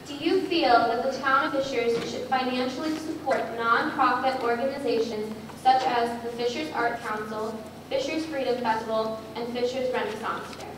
Do you feel that the town of Fishers should financially support nonprofit organizations such as the Fishers Art Council, Fishers Freedom Festival, and Fishers Renaissance Fair?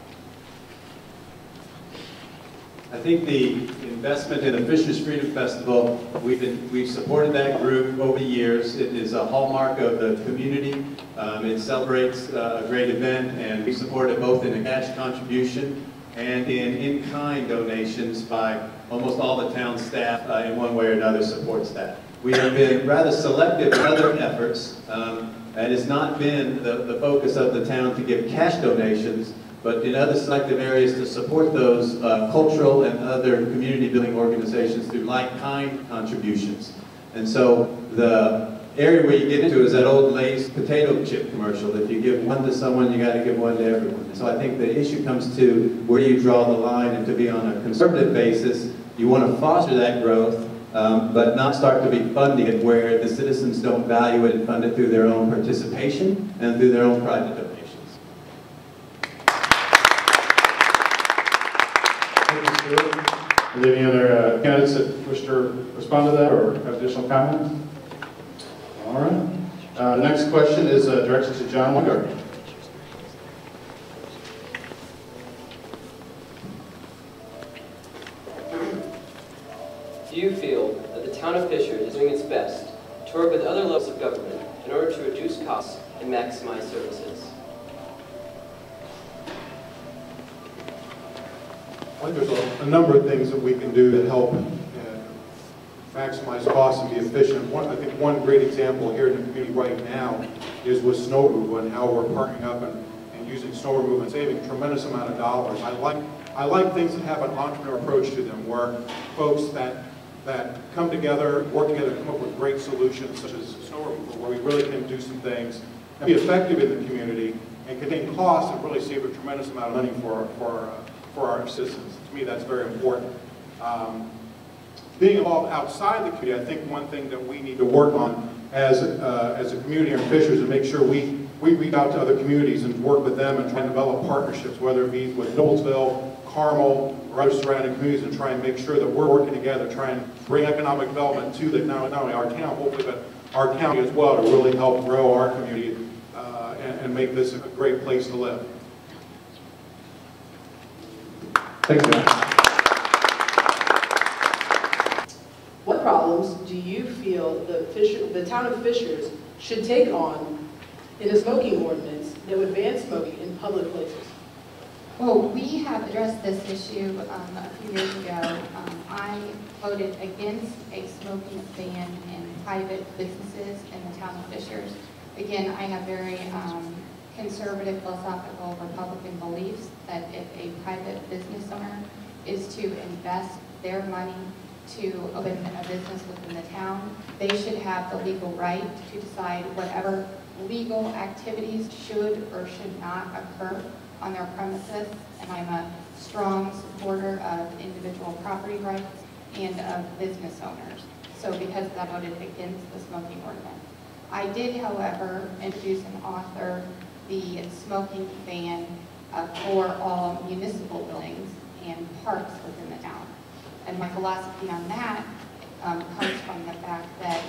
I think the investment in the Fishers Freedom Festival, we've supported that group over the years. It is a hallmark of the community. It celebrates a great event, and we support it both in a cash contribution and in-kind donations by almost all the town staff in one way or another supports that. We have been rather selective in other efforts. It has not been the focus of the town to give cash donations, but in other selective areas to support those cultural and other community building organizations through like-kind contributions. And so the area where you get into is that old Lay's potato chip commercial. If you give one to someone, you got to give one to everyone. So I think the issue comes to where do you draw the line, and to be on a conservative basis, you want to foster that growth, but not start to be funding it where the citizens don't value it and fund it through their own participation and through their own private donations. Are there any other candidates that wish to respond to that or have additional comments? All right. The next question is directed to John Weingardt. Do you feel that the town of Fishers is doing its best to work with other levels of government in order to reduce costs and maximize services? I think there's a number of things that we can do to help maximize costs and be efficient. I think one great example here in the community right now is with snow removal and how we're partnering up and using snow removal and saving a tremendous amount of dollars. I like things that have an entrepreneur approach to them, where folks that come together, work together, come up with great solutions such as snow removal, where we really can do some things and be effective in the community and contain costs and really save a tremendous amount of money for our citizens. To me, that's very important. Being involved outside the community, I think one thing that we need to work on as a community in Fishers is make sure we reach out to other communities and work with them and try and develop partnerships, whether it be with Noblesville, Carmel, or other surrounding communities, and try and make sure that we're working together, try and bring economic development to not only our town, hopefully, but our county as well, to really help grow our community and make this a great place to live. Thanks, John. What problems do you feel the town of Fishers should take on in a smoking ordinance that would ban smoking in public places? Well, we have addressed this issue a few years ago. I voted against a smoking ban in private businesses in the town of Fishers. Again, I have very conservative, philosophical, Republican beliefs that if a private business owner is to invest their money to open a business within the town, they should have the legal right to decide whatever legal activities should or should not occur on their premises. And I'm a strong supporter of individual property rights and of business owners. So because of that, I voted against the smoking ordinance. I did, however, introduce and author the smoking ban for all municipal buildings and parks within the town. And my philosophy on that comes from the fact that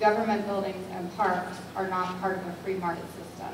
government buildings and parks are not part of a free market system.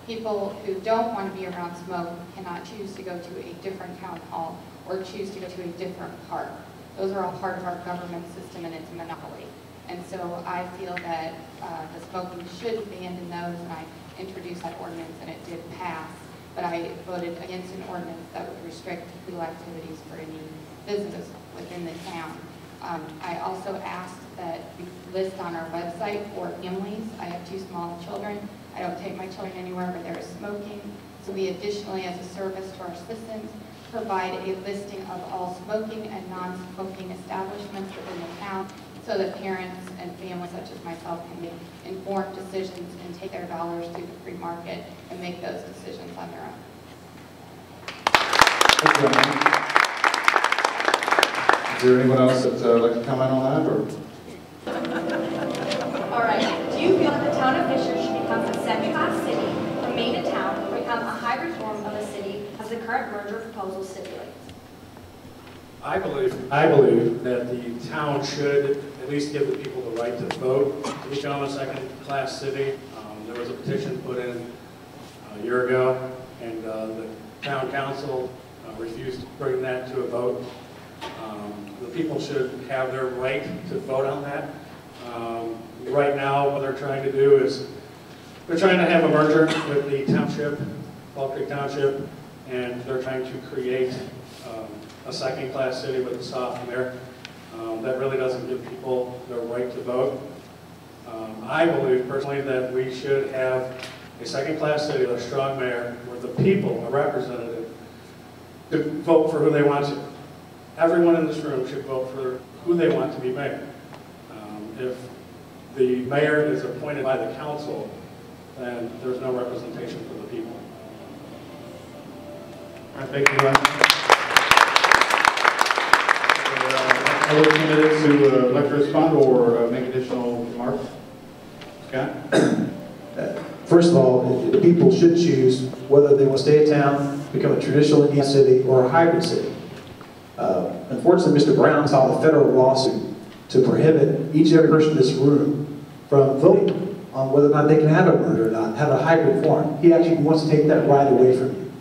People who don't want to be around smoke cannot choose to go to a different town hall or choose to go to a different park. Those are all part of our government system, and it's a monopoly. And so I feel that the smoking should be banned in those, and I introduced that ordinance and it did pass. But I voted against an ordinance that would restrict legal activities for any businesses within the town. I also asked that we list on our website for families. I have 2 small children. I don't take my children anywhere where there is smoking. So we additionally, as a service to our citizens, provide a listing of all smoking and non-smoking establishments within the town so that parents and families such as myself can make informed decisions and take their dollars through the free market and make those decisions on their own. Is there anyone else that would like to comment on that? Or? All right. Do you feel that the town of Fishers should become a semi-class city, remain a town, or become a hybrid form of a city as the current merger proposal stipulates? I believe that the town should at least give the people the right to vote to become a second-class city. There was a petition put in a year ago, and the town council refused to bring that to a vote. The people should have their right to vote on that. Right now, what they're trying to do is they're trying to have a merger with the township, Fall Creek Township, and they're trying to create a second-class city with a soft mayor. That really doesn't give people the right to vote. I believe personally that we should have a second-class city with a strong mayor where the people, a representative, to vote for who they want to. Everyone in this room should vote for who they want to be mayor. If the mayor is appointed by the council, then there's no representation for the people. All right, thank you, Len. Are we committed to like to respond or make additional remarks? Scott? First of all, the people should choose whether they want to stay in town, become a traditional Indian city, or a hybrid city. Unfortunately, Mr. Brown filed a federal lawsuit to prohibit each and every person in this room from voting on whether or not they can have a merger or not, have a hybrid form. He actually wants to take that right away from you.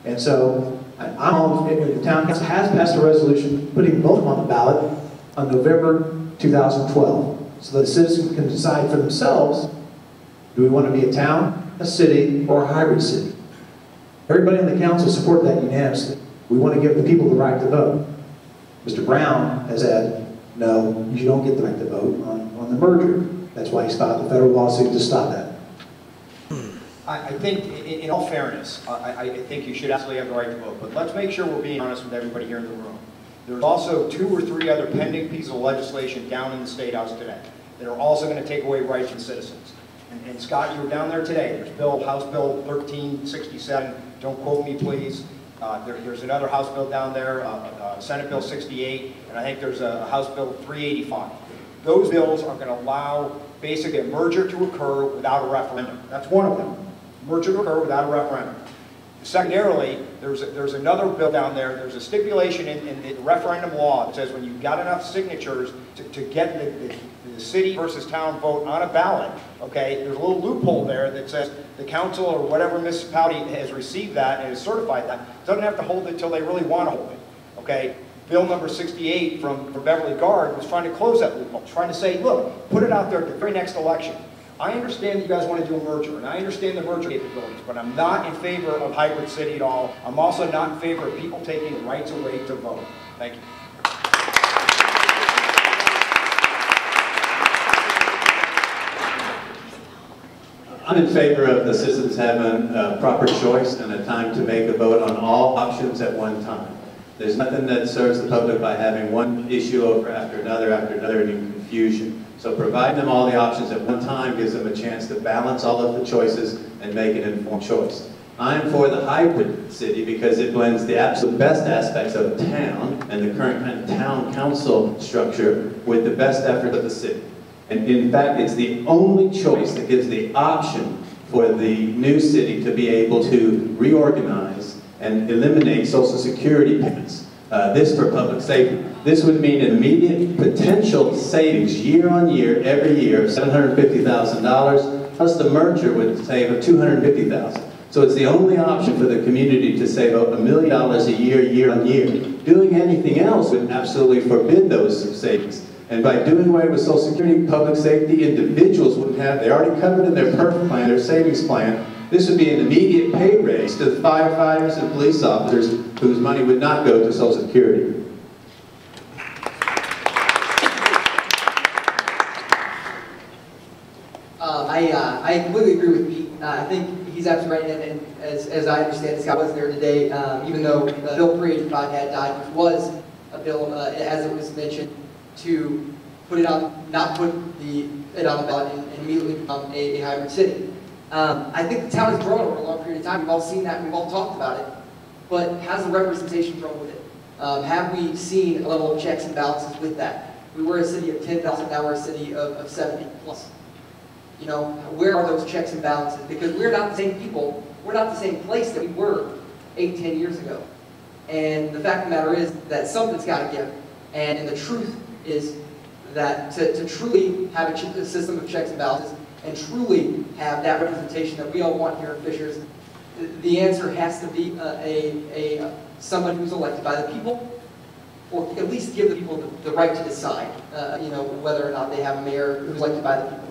And so, the town council has passed a resolution putting both on the ballot on November 2012, so that the citizens can decide for themselves, do we want to be a town, a city, or a hybrid city? Everybody on the council support that unanimously. We want to give the people the right to vote. Mr. Brown has said, no, you don't get the right to vote on the merger. That's why he filed the federal lawsuit to stop that. I think, in all fairness, I think you should absolutely have the right to vote. But let's make sure we're being honest with everybody here in the room. There's also 2 or 3 other pending pieces of legislation down in the State House today that are also going to take away rights from citizens. And Scott, you were down there today. There's House Bill 1367. Don't quote me, please. There's another House bill down there, Senate Bill 68, and I think there's a House Bill 385. Those bills are going to allow basically a merger to occur without a referendum. That's one of them. Merger to occur without a referendum. Secondarily, there's another bill down there. There's a stipulation in the referendum law that says when you've got enough signatures to get the city versus town vote on a ballot, okay, there's a little loophole there that says the council or whatever municipality has received that and has certified that doesn't have to hold it until they really want to hold it, okay? Bill number 68 from Beverly Gard was trying to close that loophole, trying to say, look, put it out there at the very next election. I understand that you guys want to do a merger, and I understand the merger capabilities, but I'm not in favor of hybrid city at all. I'm also not in favor of people taking rights away to vote. Thank you. I'm in favor of the citizens having a proper choice and a time to make a vote on all options at one time. There's nothing that serves the public by having one issue over after another, and confusion. So providing them all the options at one time gives them a chance to balance all of the choices and make an informed choice. I'm for the hybrid city because it blends the absolute best aspects of town and the current kind of town council structure with the best effort of the city. And in fact, it's the only choice that gives the option for the new city to be able to reorganize and eliminate Social Security payments. This for public safety. This would mean immediate potential savings year on year, every year, of $750,000, plus the merger would save $250,000. So it's the only option for the community to save $1 million a year, year on year. Doing anything else would absolutely forbid those savings. And by doing away with Social Security, public safety, individuals wouldn't have, they're already covered in their PERF plan, their savings plan. This would be an immediate pay raise to the firefighters and police officers whose money would not go to Social Security. I completely agree with Pete. I think he's absolutely right, and as I understand it, Scott wasn't there today, even though Bill 385 had died, which was a bill, as it was mentioned, to put it on, not put it on the ballot and immediately become a hybrid city. I think the town has grown over a long period of time. We've all seen that, we've all talked about it. But has the representation grown with it? Have we seen a level of checks and balances with that? We were a city of 10,000, now we're a city of 70 plus. You know, where are those checks and balances? Because we're not the same people, we're not the same place that we were 8, 10 years ago. And the fact of the matter is that something's got to give. And the truth is that to truly have a system of checks and balances and truly have that representation that we all want here in Fishers, the answer has to be someone who's elected by the people, or at least give the people the right to decide, whether or not they have a mayor who's elected by the people.